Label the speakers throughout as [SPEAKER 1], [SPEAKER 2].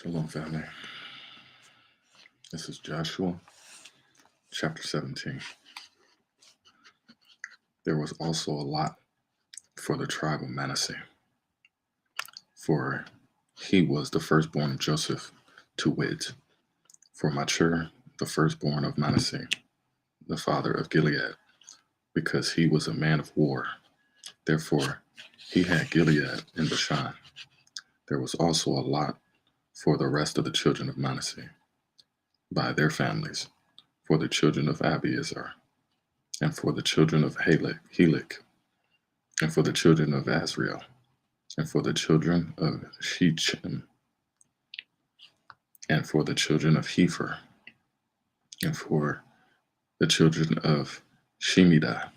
[SPEAKER 1] Shalom, family. This is Joshua, chapter 17. There was also a lot for the tribe of Manasseh, for he was the firstborn of Joseph, to wit, for Machir, the firstborn of Manasseh, the father of Gilead, because he was a man of war. Therefore, he had Gilead and Bashan. There was also a lot for the rest of the children of Manasseh, by their families, for the children of Abiezer, and for the children of Helik, and for the children of Azriel, and for the children of Shechem, and for the children of Hepher, and for the children of Shemidah.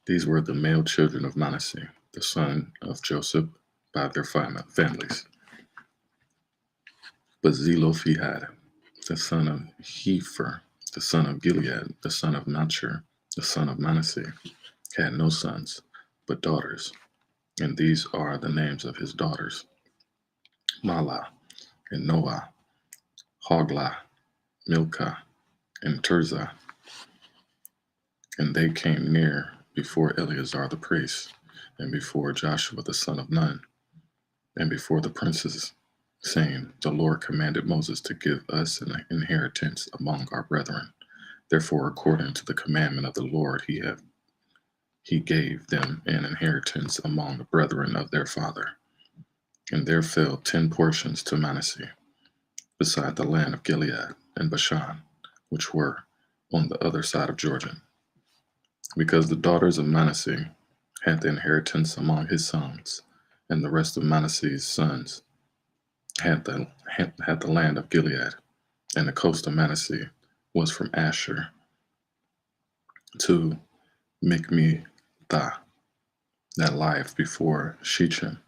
[SPEAKER 1] These were the male children of Manasseh, the son of Joseph, by their families. But Zelophehad, the son of Hepher, the son of Gilead, the son of Machir, the son of Manasseh, had no sons, but daughters. And these are the names of his daughters: Mahlah, and Noah, Hoglah, Milcah, and Tirzah. And they came near before Eleazar the priest, and before Joshua the son of Nun, and before the princes, saying, The Lord commanded Moses to give us an inheritance among our brethren. Therefore, according to the commandment of the Lord, he gave them an inheritance among the brethren of their father. And there fell 10 portions to Manasseh, beside the land of Gilead and Bashan, which were on the other side of Jordan, because the daughters of Manasseh had the inheritance among his sons, and the rest of Manasseh's sons had the land of Gilead, and the coast of Manasseh was from Asher to Mikmetah, that lieth before Shechem,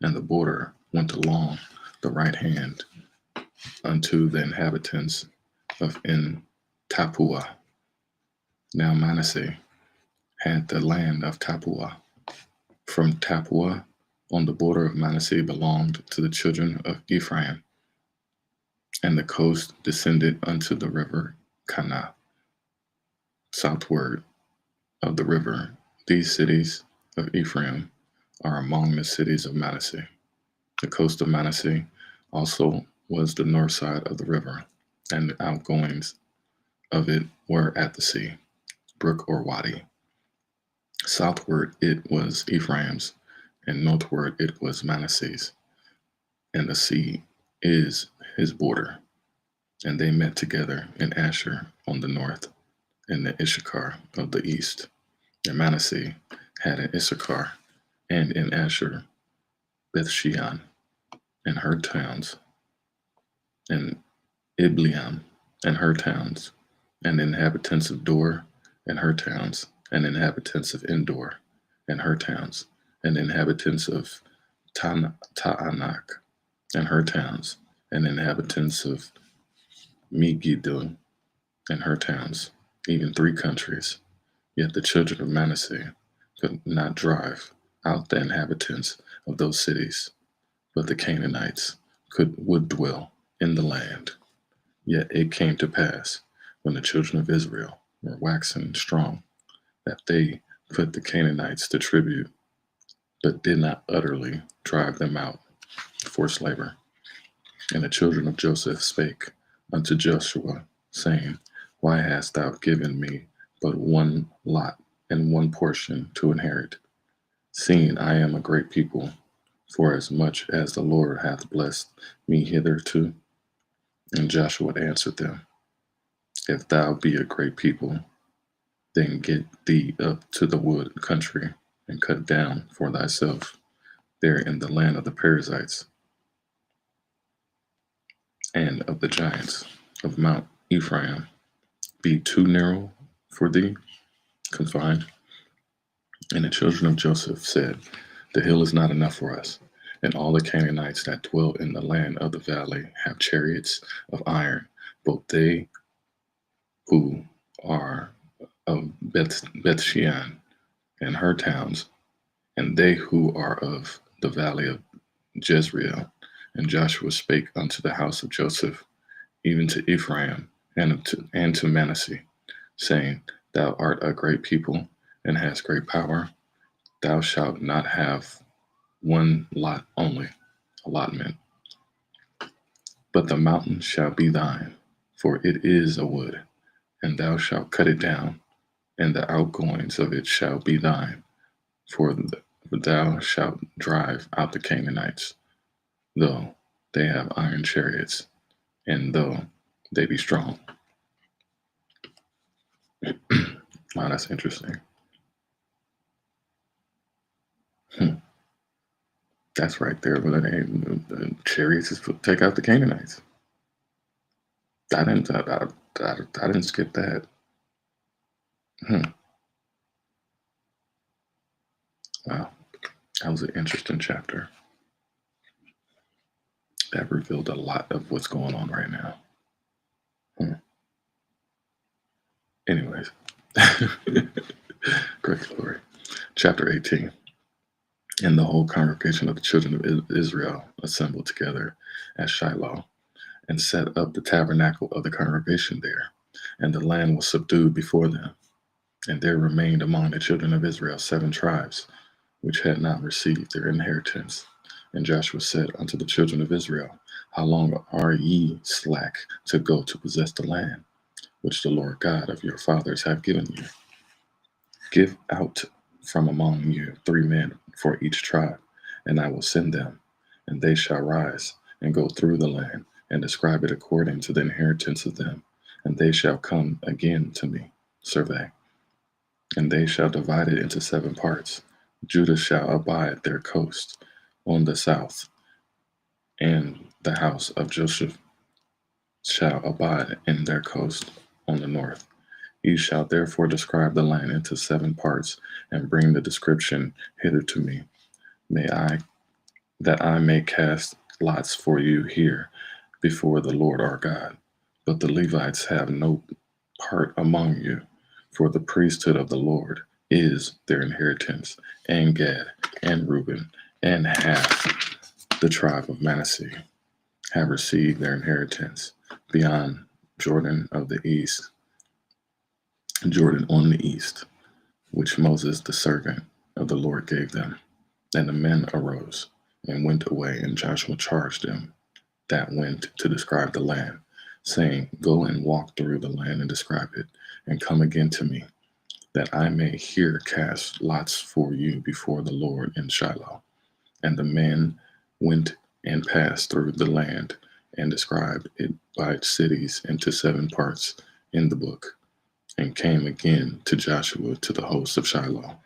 [SPEAKER 1] and the border went along the right hand unto the inhabitants of En Tappuah. Now Manasseh had the land of Tappuah. From Tappuah on the border of Manasseh belonged to the children of Ephraim, and the coast descended unto the river Kanah, southward of the river. These cities of Ephraim are among the cities of Manasseh. The coast of Manasseh also was the north side of the river, and the outgoings of it were at the sea, brook or wadi. Southward it was Ephraim's, and northward it was Manasseh's, and the sea is his border. And they met together in Asher on the north, and the Issachar of the east. And Manasseh had in Issachar and in Asher Bethshean and her towns, and Ibleam and her towns, and the inhabitants of Dor and her towns, and inhabitants of Endor and her towns, and inhabitants of Taanach and her towns, and inhabitants of Megiddo and her towns, even 3 countries. Yet the children of Manasseh could not drive out the inhabitants of those cities, but the Canaanites would dwell in the land. Yet it came to pass, when the children of Israel were waxing strong, that they put the Canaanites to tribute, but did not utterly drive them out, forced labor. And the children of Joseph spake unto Joshua, saying, Why hast thou given me but one lot and one portion to inherit, seeing I am a great people, for as much as the Lord hath blessed me hitherto? And Joshua answered them, If thou be a great people, then get thee up to the wood country, and cut down for thyself there in the land of the Perizzites, and of the giants of Mount Ephraim. Be too narrow for thee, confined. And the children of Joseph said, The hill is not enough for us, and all the Canaanites that dwell in the land of the valley have chariots of iron, both they who are of Bethshean and her towns, and they who are of the valley of Jezreel, And Joshua spake unto the house of Joseph, even to Ephraim and to Manasseh, saying, Thou art a great people, and hast great power. Thou shalt not have one lot only, allotment, but the mountain shall be thine, for it is a wood, and thou shalt cut it down, and the outgoings of it shall be thine, for thou shalt drive out the Canaanites, though they have iron chariots, and though they be strong. Wow, that's interesting. That's right there, but the chariots is to take out the Canaanites. I didn't skip that. Wow, that was an interesting chapter. That revealed a lot of what's going on right now. Anyways, great glory. Chapter 18. And the whole congregation of the children of Israel assembled together at Shiloh, and set up the tabernacle of the congregation there. And the land was subdued before them. And there remained among the children of Israel 7 tribes, which had not received their inheritance. And Joshua said unto the children of Israel, How long are ye slack to go to possess the land, which the Lord God of your fathers have given you? Give out from among you 3 men for each tribe, and I will send them, and they shall rise and go through the land, and describe it according to the inheritance of them, and they shall come again to me, survey. And they shall divide it into 7 parts. Judah shall abide their coast on the south, and the house of Joseph shall abide in their coast on the north. Ye shall therefore describe the land into 7 parts, and bring the description hither to me. That I may cast lots for you here before the Lord our God. But the Levites have no part among you, for the priesthood of the Lord is their inheritance, and Gad, and Reuben, and half the tribe of Manasseh have received their inheritance beyond Jordan on the east, which Moses the servant of the Lord gave them. And the men arose and went away, and Joshua charged them that went to describe the land, saying, Go and walk through the land and describe it, and come again to me, that I may here cast lots for you before the Lord in Shiloh. And the men went and passed through the land, and described it by cities into 7 parts in the book, and came again to Joshua to the host of Shiloh.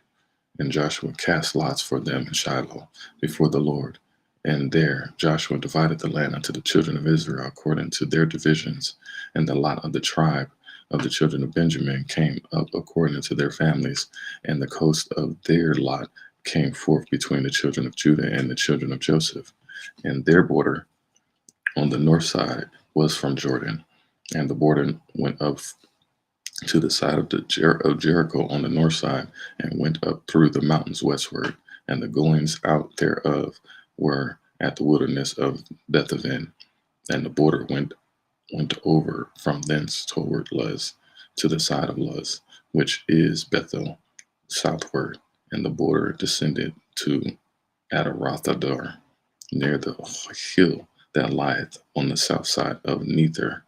[SPEAKER 1] And Joshua cast lots for them in Shiloh before the Lord. And there Joshua divided the land unto the children of Israel according to their divisions. And the lot of the tribe of the children of Benjamin came up according to their families. And the coast of their lot came forth between the children of Judah and the children of Joseph. And their border on the north side was from Jordan. And the border went up to the side of Jericho on the north side, and went up through the mountains westward. And the goings out thereof were at the wilderness of Bethaven. And the border went over from thence toward Luz, to the side of Luz, which is Bethel, southward. And the border descended to Adarothadar, near the hill that lieth on the south side of Nether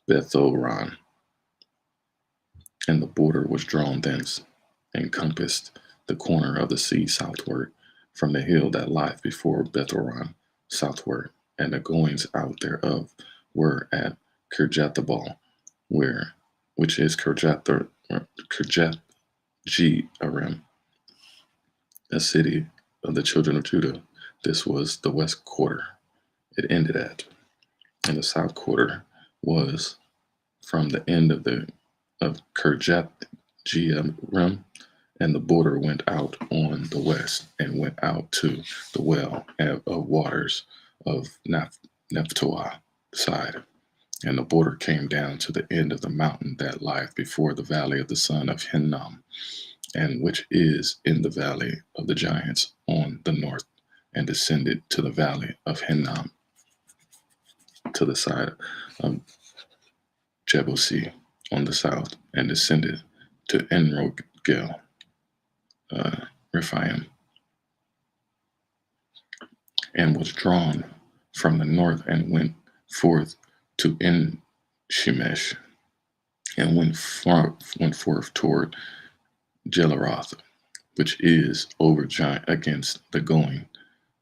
[SPEAKER 1] Bethoron. And the border was drawn thence, and compassed the corner of the sea southward, from the hill that lieth before Bethoron southward. And the goings out thereof were at Kirjathbal, which is Kirjath Jearim, a city of the children of Judah. This was the west quarter it ended at, and the south quarter was from the end of Kirjath Jearim, and the border went out on the west, and went out to the well of waters of Nephtoah side. And the border came down to the end of the mountain that lieth before the valley of the son of Hinnom, and which is in the valley of the giants on the north, and descended to the valley of Hinnom to the side of Jebusi on the south, and descended to Enrogel, Rephaim, and was drawn from the north, and went forth to En Shemesh, and went forth toward Jelaroth, which is over giant against the going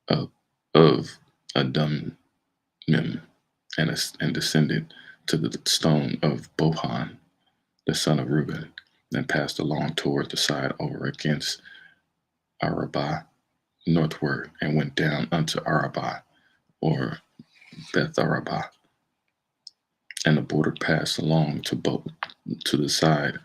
[SPEAKER 1] of Adumim, and descended to the stone of Bohan, the son of Reuben, and passed along toward the side over against Arabah northward, and went down unto Arabah, or Beth Arabah, and the border passed along to the side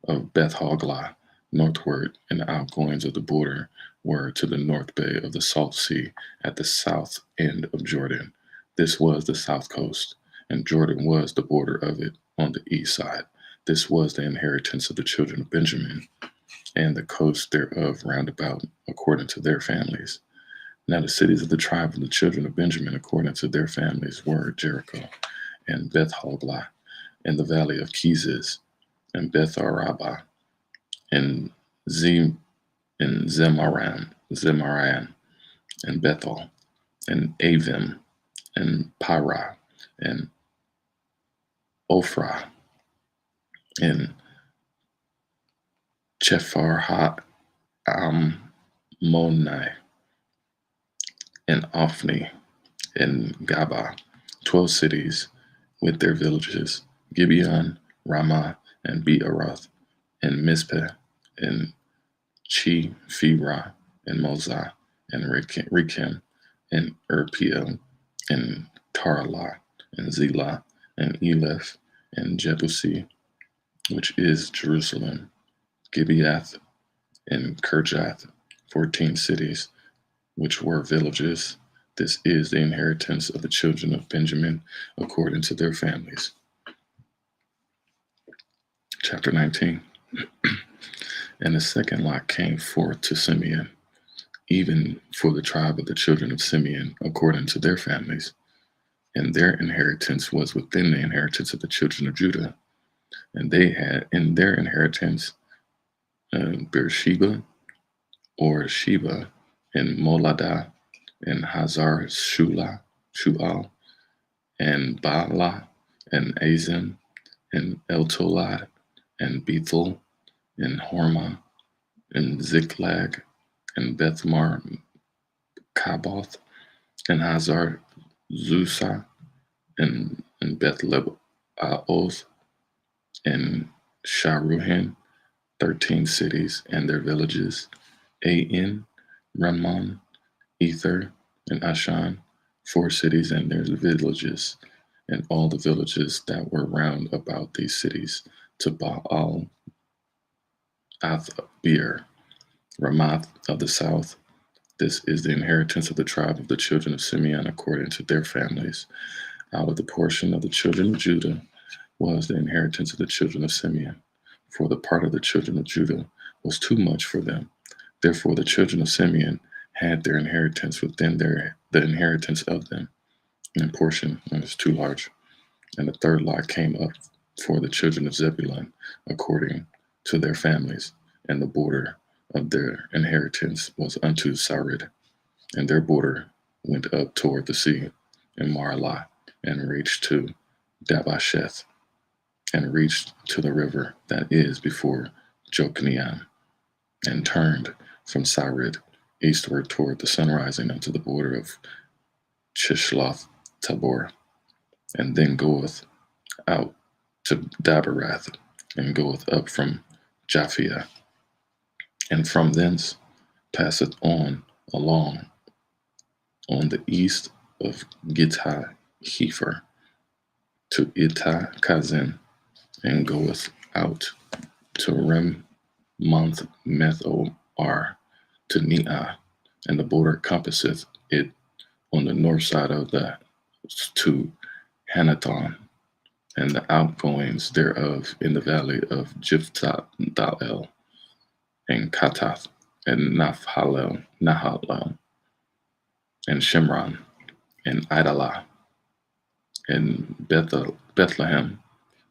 [SPEAKER 1] of Beth Hoglah northward, and the outgoings of the border were to the north bay of the Salt Sea at the south end of Jordan. This was the south coast, and Jordan was the border of it on the east side. This was the inheritance of the children of Benjamin, and the coast thereof round about, according to their families. Now the cities of the tribe of the children of Benjamin, according to their families, were Jericho, and Beth Hoglah, and the valley of Keziz, and Beth Arabah, and Zemaran, and Bethel, and Avim, and Parah, and Ophrah, and Chephar Moni, and Ophni, and Gaba, 12 cities with their villages, Gibeon, Ramah, and Beeroth, and Mizpeh, and Chi-Phirah, and Mozah, and Rechem, and Erpeel, and Tarlah, and Zelah, and Eleph, and Jebusi, which is Jerusalem, Gibeath, and Kirjath, 14 cities, which were villages. This is the inheritance of the children of Benjamin according to their families. Chapter 19. And the second lot came forth to Simeon, even for the tribe of the children of Simeon according to their families. And their inheritance was within the inheritance of the children of Judah. And they had in their inheritance Beersheba, or Sheba, and Moladah, and Hazar Shual, and Baalah, and Azim, and Eltolad, and Bethel, and Hormah, and Ziklag, and Bethmar Kaboth, and Hazar Zusa, and Beth Oz, and Sharuhen, 13 cities and their villages, Ain, Ramon, Ether, and Ashan, 4 cities and their villages, and all the villages that were round about these cities, to Baal Athbir, Ramath of the south. This is the inheritance of the tribe of the children of Simeon according to their families. Out of the portion of the children of Judah was the inheritance of the children of Simeon, for the part of the children of Judah was too much for them. Therefore the children of Simeon had their inheritance within the inheritance of them. And portion was too large. And the third lot came up for the children of Zebulun according to their families, and the border of their inheritance was unto Sarid, and their border went up toward the sea, and Marlah, and reached to Dabasheth, and reached to the river that is before Jokneam, and turned from Sarid eastward toward the sunrising unto the border of Chisloth Tabor, and then goeth out to Daberath, and goeth up from Japhia, and from thence passeth on along on the east of Gittah Hefer to Ittah Kazin, and goeth out to Remonth Methor to Neah, and the border compasseth it on the north side of that to Hanathon, and the outgoings thereof in the valley of Jiphthah-Dael, and Katath, and Nahalel, and Shimron, and Idalah, and Bethlehem,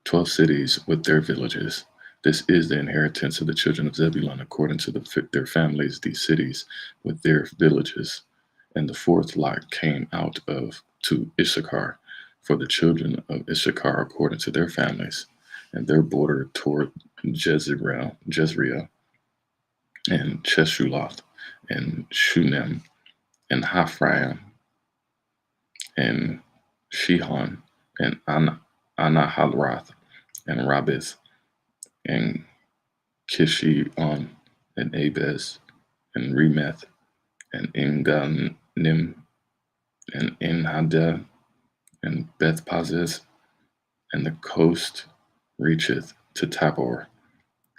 [SPEAKER 1] 12 cities with their villages. This is the inheritance of the children of Zebulun according to their families, these cities with their villages. And the fourth lot came out of to Issachar for the children of Issachar according to their families, and their border toward Jezreel, and Cheshuloth, and Shunem, and Haphraim, and Shihon, and Anahalrath, and Rabith, and Kishion, and Abez, and Remeth, and Enganim, and Enhadad, and Bethpazzez, and the coast reacheth to Tabor,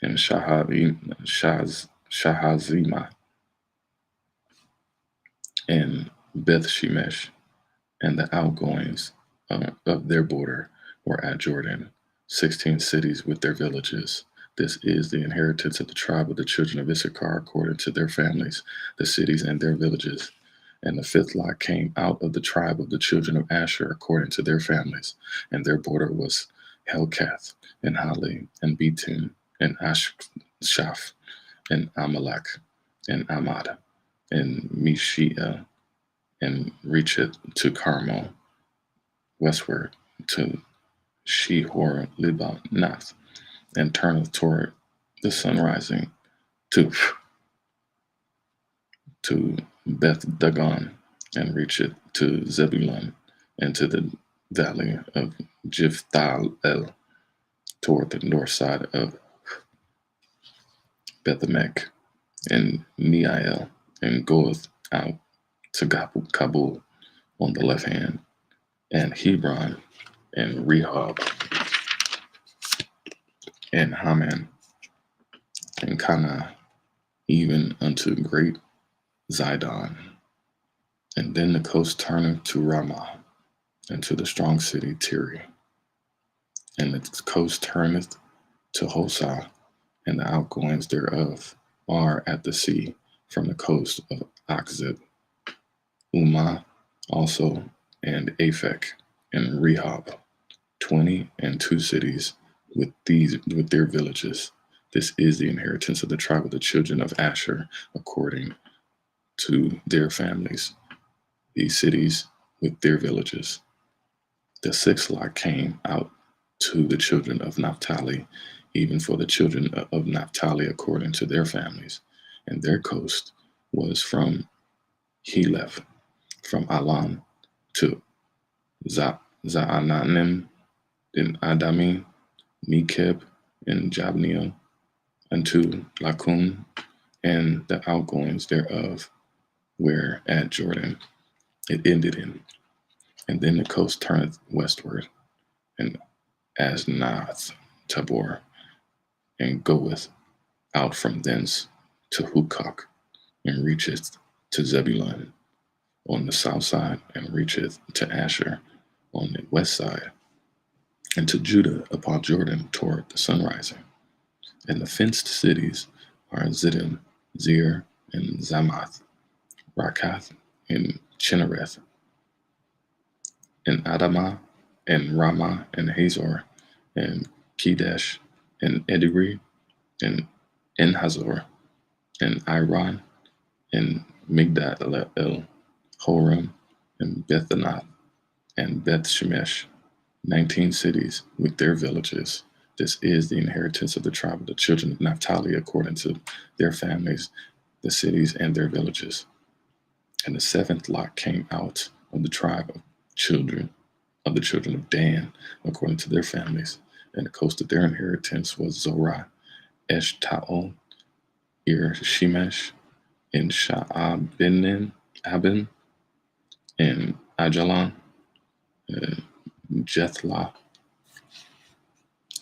[SPEAKER 1] and Shahazimah, and Beth Shemesh, and the outgoings of their border were at Jordan, 16 cities with their villages. This is the inheritance of the tribe of the children of Issachar according to their families, the cities and their villages. And the fifth lot came out of the tribe of the children of Asher according to their families, and their border was Helkath, and Hali, and Betin, and Ashshaph, and Amalek, and Amad, and Mishia, and reacheth to Carmel, westward to Shehor Libanath, and turneth toward the sun rising to Beth Dagon, and reacheth to Zebulun, and to the valley of Jiphthahel, toward the north side of Bethemek, and Neiel, and goeth out to Kabul on the left hand, and Hebron, and Rehob, and Haman, and Cana, even unto great Zidon. And then the coast turneth to Ramah, and to the strong city Tyre. And the coast turneth to Hosah, and the outgoings thereof are at the sea from the coast of Akzib, Umah also, and Aphek, and Rehob, 22 cities with their villages. This is the inheritance of the tribe of the children of Asher according to their families, these cities with their villages. The sixth lot came out to the children of Naphtali, even for the children of Naphtali according to their families, and their coast was from Heleph, from Alam to Zaananim, and Adami, Nekeb, and Jabneel, unto Lakum, and the outgoings thereof were at Jordan. It ended in. And then the coast turneth westward, and Asnath Tabor, and goeth out from thence to Hukok, and reacheth to Zebulun on the south side, and reacheth to Asher on the west side, and to Judah upon Jordan toward the sun rising. And the fenced cities are Zidon, Zir, and Zamath, Rakath, and Chinnereth, and Adamah, and Ramah, and Hazor, and Kedesh, and Edrei, and Enhazor, and Iran, and Migdal Horam, and Bethanath, and Beth Shemesh, 19 cities with their villages. This is the inheritance of the tribe of the children of Naphtali according to their families, the cities and their villages. And the seventh lot came out of the tribe of the children of Dan according to their families, and the coast of their inheritance was Zorah, Eshtaol, Shemesh, and Sha'abinim, and Ajalon, Jethlah,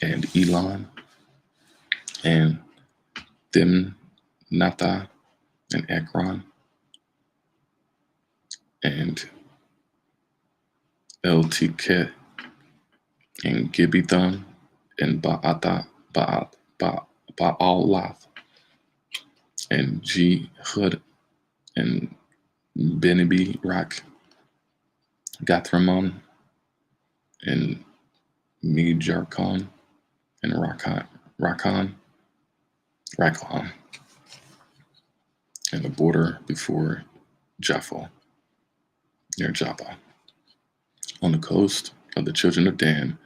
[SPEAKER 1] and Elon, and Thimnathah, and Ekron, and Eltiket, and Gibbethon, and Baalath, and Jehud, and Benibi Rak, Gathramon, and Mejarkon and Rakon, and the border before Jaffa, near Joppa. On the coast of the children of Dan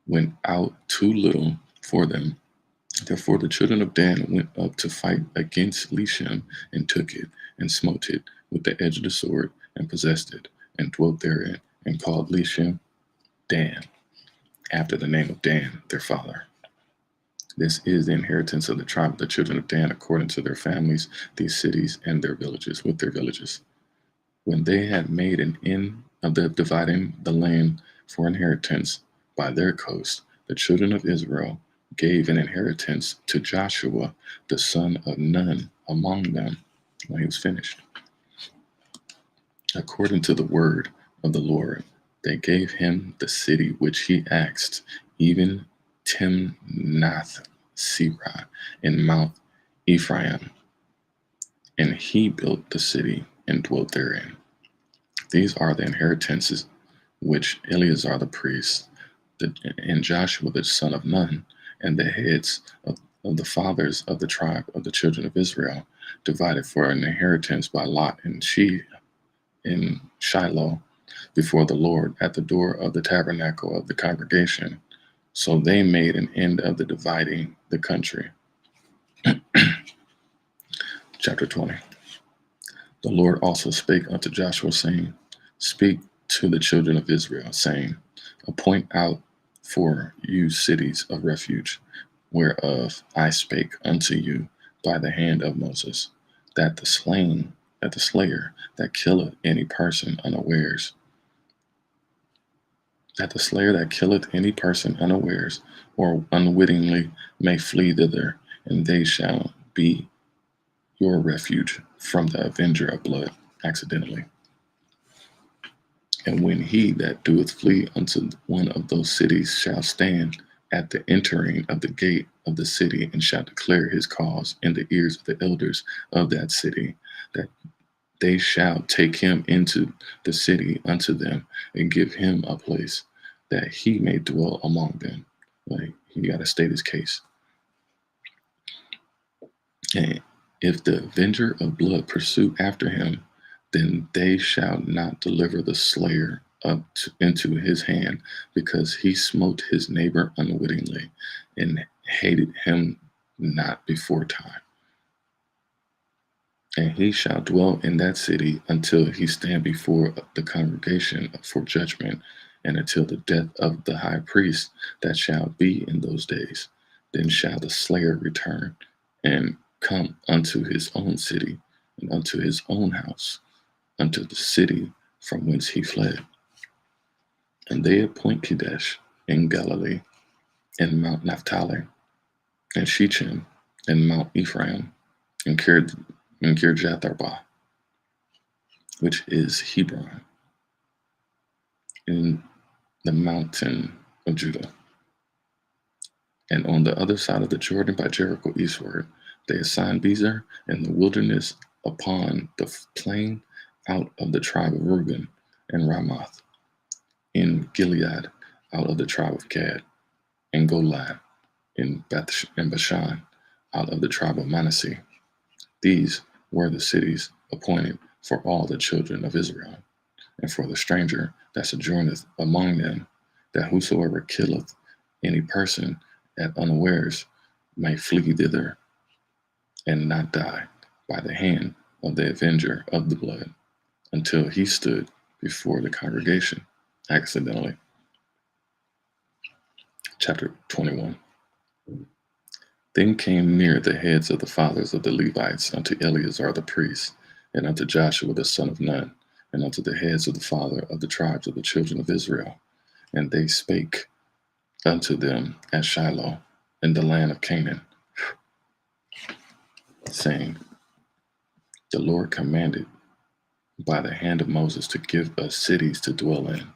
[SPEAKER 1] went out too little for them. Therefore the children of Dan went up to fight against Leshem, and took it, and smote it with the edge of the sword, and possessed it, and dwelt therein, and called Leshem Dan, after the name of Dan their father. This is the inheritance of the tribe of the children of Dan according to their families, these cities and their villages, with their villages. When they had made an end of the dividing the land for inheritance by their coast, the children of Israel gave an inheritance to Joshua, the son of Nun, among them, when he was finished. According to the word of the Lord, they gave him the city which he asked, even Timnath Serah in Mount Ephraim, and he built the city and dwelt therein. These are the inheritances which Eleazar the priest and Joshua the son of Nun, and the heads of the fathers of the tribe of the children of Israel, divided for an inheritance by lot in Shiloh before the Lord at the door of the tabernacle of the congregation. So they made an end of the dividing the country. Chapter 20. The Lord also spake unto Joshua, saying, Speak to the children of Israel, saying, Appoint out for you cities of refuge, whereof I spake unto you by the hand of Moses, that the slayer that killeth any person unawares, or unwittingly may flee thither, and they shall be your refuge from the avenger of blood accidentally. And when he that doeth flee unto one of those cities shall stand at the entering of the gate of the city, and shall declare his cause in the ears of the elders of that city, that they shall take him into the city unto them, and give him a place that he may dwell among them. Like, he got to state his case. And if the avenger of blood pursue after him, then they shall not deliver the slayer into his hand, because he smote his neighbor unwittingly, and hated him not before time. And he shall dwell in that city until he stand before the congregation for judgment, and until the death of the high priest that shall be in those days. Then shall the slayer return and come unto his own city, and unto his own house, unto the city from whence he fled. And they appoint Kadesh in Galilee, and Mount Naphtali, and Shechem, and Mount Ephraim, and Kirjath Arba, which is Hebron, in the mountain of Judah. And on the other side of the Jordan by Jericho eastward, they assigned Bezer in the wilderness upon the plain out of the tribe of Reuben, and Ramoth in Gilead out of the tribe of Gad, and Golad in Bashan out of the tribe of Manasseh. These were the cities appointed for all the children of Israel, and for the stranger that sojourneth among them, that whosoever killeth any person at unawares may flee thither, and not die by the hand of the avenger of the blood, until he stood before the congregation accidentally. Chapter 21. Then came near the heads of the fathers of the Levites unto Eleazar the priest, and unto Joshua the son of Nun, and unto the heads of the father of the tribes of the children of Israel. And they spake unto them at Shiloh in the land of Canaan, saying, The Lord commanded by the hand of Moses to give us cities to dwell in,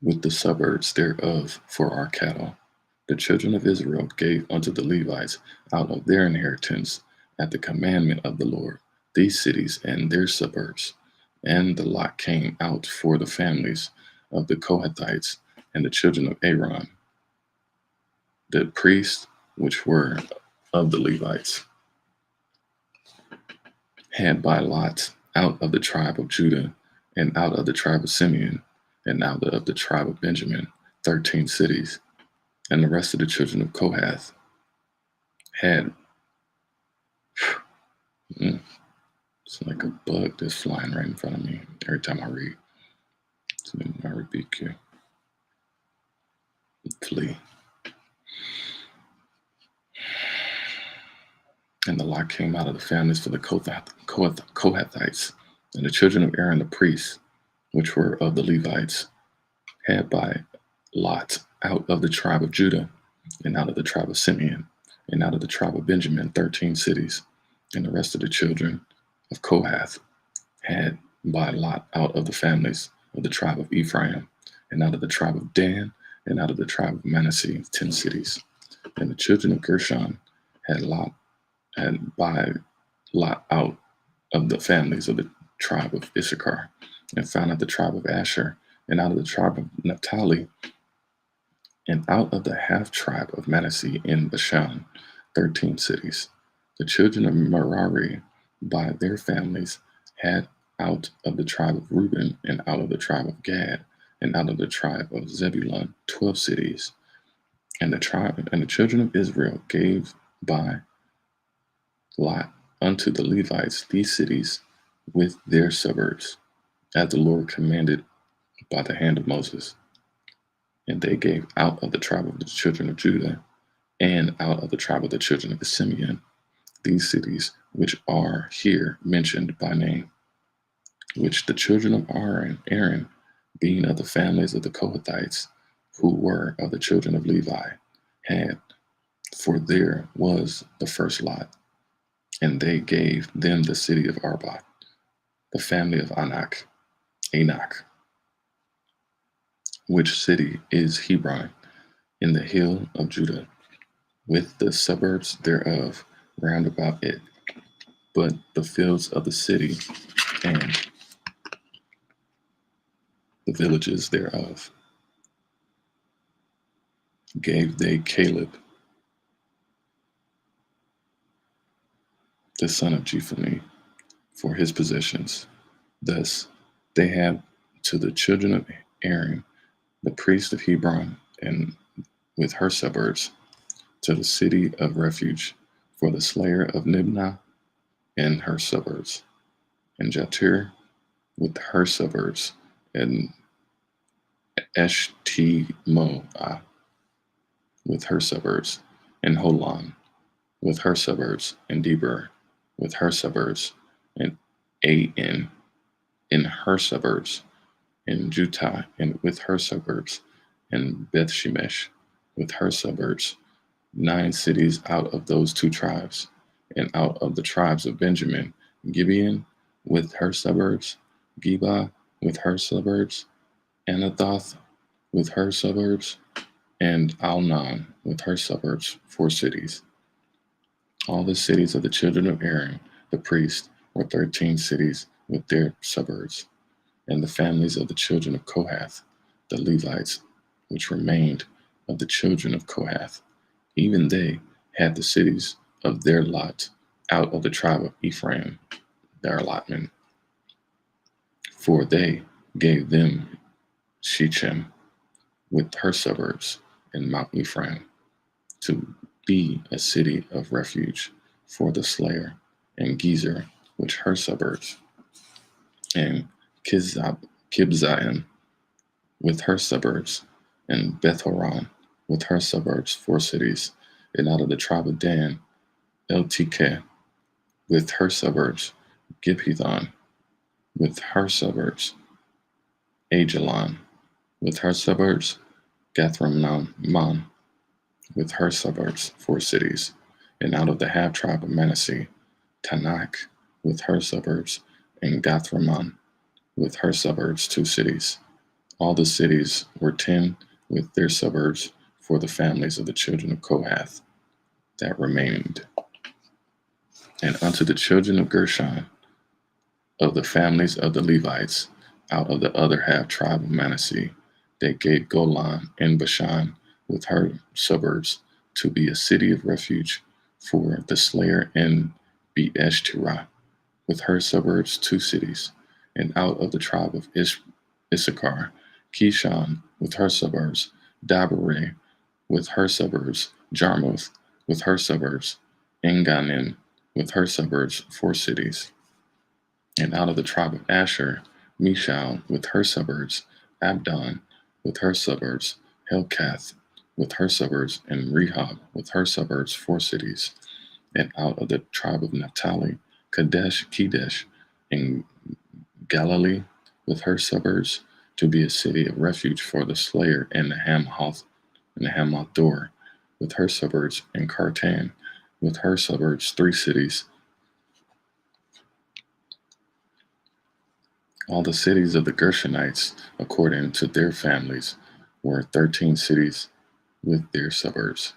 [SPEAKER 1] with the suburbs thereof for our cattle. The children of Israel gave unto the Levites out of their inheritance at the commandment of the Lord these cities and their suburbs. And the lot came out for the families of the Kohathites And the children of Aaron, the priests, which were of the Levites, had by lot out of the tribe of Judah, and out of the tribe of Simeon, and out of the tribe of Benjamin, 13 cities. And the rest of the children of Kohath had, it's like a bug that's flying right in front of me every time I read. So I rebuke you. Flee. And the lot came out of the families for the Kohathites, and the children of Aaron the priests, which were of the Levites, had by lot out of the tribe of Judah, and out of the tribe of Simeon, and out of the tribe of Benjamin, 13 cities. And the rest of the children of Kohath had by lot out of the families of the tribe of Ephraim, and out of the tribe of Dan, and out of the tribe of Manasseh, 10 cities. And the children of Gershon had by lot out of the families of the tribe of Issachar, and found out the tribe of Asher, and out of the tribe of Naphtali, and out of the half tribe of Manasseh in Bashan, 13 cities. The children of Merari by their families had out of the tribe of Reuben, and out of the tribe of Gad, and out of the tribe of Zebulun, 12 cities. And the children of Israel gave by lot unto the Levites these cities with their suburbs, as the Lord commanded by the hand of Moses. And they gave out of the tribe of the children of Judah, and out of the tribe of the children of Simeon, these cities which are here mentioned by name, which the children of Aaron, being of the families of the Kohathites, who were of the children of Levi, had, for there was the first lot. And they gave them the city of Arba, the family of Enoch, which city is Hebron, in the hill of Judah, with the suburbs thereof round about it. But the fields of the city and the villages thereof gave they Caleb, the son of Jephunneh, for his possessions. Thus they had to the children of Aaron, the priest of Hebron, and with her suburbs, to the city of refuge, for the slayer of Nibnah and her suburbs, and Jatir with her suburbs, and Eshtemoa with her suburbs, and Holon with her suburbs, and Deber with her suburbs, and Ain in her suburbs, and Juttah and with her suburbs, and Bethshemesh with her suburbs, 9 cities out of those 2 tribes. And out of the tribes of Benjamin, Gibeon with her suburbs, Geba with her suburbs, Anathoth with her suburbs, and Alnon with her suburbs, 4 cities. All the cities of the children of Aaron, the priest, were 13 cities with their suburbs. And the families of the children of Kohath, the Levites, which remained of the children of Kohath, even they had the cities of their lot out of the tribe of Ephraim, their allotment. For they gave them Shechem with her suburbs and Mount Ephraim to be a city of refuge for the slayer, and Gezer with her suburbs, and Kibzaim with her suburbs, and Beth-horon with her suburbs, 4 cities. And out of the tribe of Dan, Eltekeh with her suburbs, Gibbethon with her suburbs, Ajalon with her suburbs, Gathramnon with her suburbs, 4 cities. And out of the half tribe of Manasseh, Tanakh with her suburbs, and Gathramon with her suburbs, 2 cities. All the cities were 10 with their suburbs for the families of the children of Kohath that remained. And unto the children of Gershon, of the families of the Levites, out of the other half tribe of Manasseh, They gave Golan in Bashan with her suburbs to be a city of refuge for the slayer, and Beeshtirah with her suburbs 2 cities. And out of the tribe of Issachar, Kishon with her suburbs, Dabareh with her suburbs, Jarmuth with her suburbs, Enganim with her suburbs 4 cities. And out of the tribe of Asher, Mishal with her suburbs, Abdon with her suburbs, Helkath with her suburbs, and Rehob with her suburbs 4 cities. And out of the tribe of Naphtali, Kedesh, and Galilee with her suburbs, to be a city of refuge for the slayer, and the Hamath Dor with her suburbs, and Kartan with her suburbs 3 cities. All the cities of the Gershonites, according to their families, were 13 cities with their suburbs.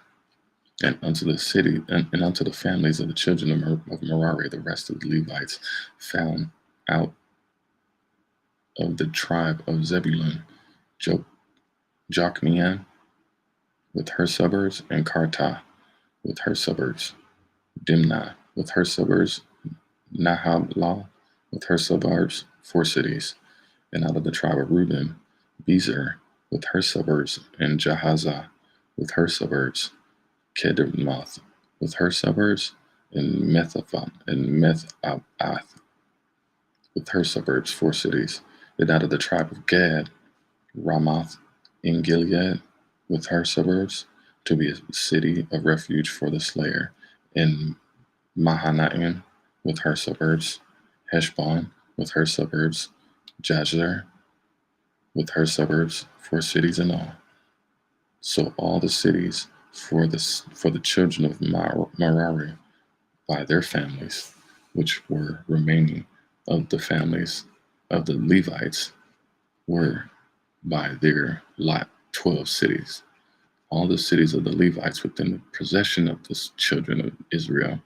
[SPEAKER 1] And unto the city and unto the families of the children of Merari, the rest of the Levites, found out of the tribe of Zebulun, Jokneam with her suburbs, and Kartah with her suburbs, Dimnah with her suburbs, Nahablah with her suburbs, 4 cities. And out of the tribe of Reuben, Bezer with her suburbs, and Jahazah with her suburbs, Kedemoth with her suburbs, and Methaphon and Methabath with her suburbs, 4 cities. And out of the tribe of Gad, Ramoth in Gilead with her suburbs, to be a city of refuge for the slayer, and Mahanaim with her suburbs, Heshbon with her suburbs, Jazer with her suburbs, 4 cities in all. So all the cities for the children of Merari by their families, which were remaining of the families of the Levites, were by their lot 12 cities. All the cities of the Levites within the possession of the children of Israel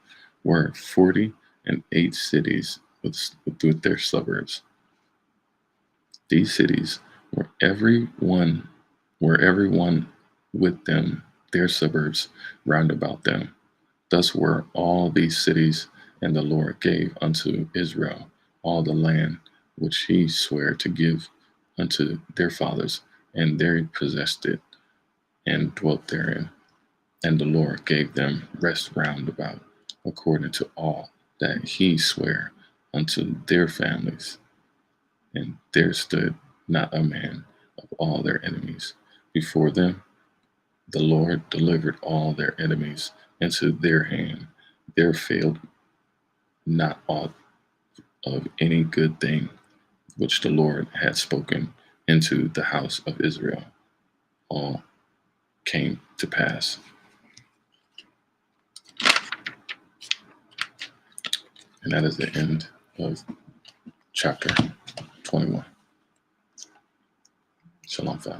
[SPEAKER 1] were 48 cities with their suburbs. These cities were everyone with them, their suburbs round about them. Thus were all these cities, and the Lord gave unto Israel all the land which he sware to give unto their fathers, and they possessed it and dwelt therein. And the Lord gave them rest round about, according to all that he sware unto their families. And there stood not a man of all their enemies before them. The Lord delivered all their enemies into their hand. There failed not aught of any good thing which the Lord had spoken into the house of Israel. All came to pass. And that is the end of chapter 21. Shalom, family.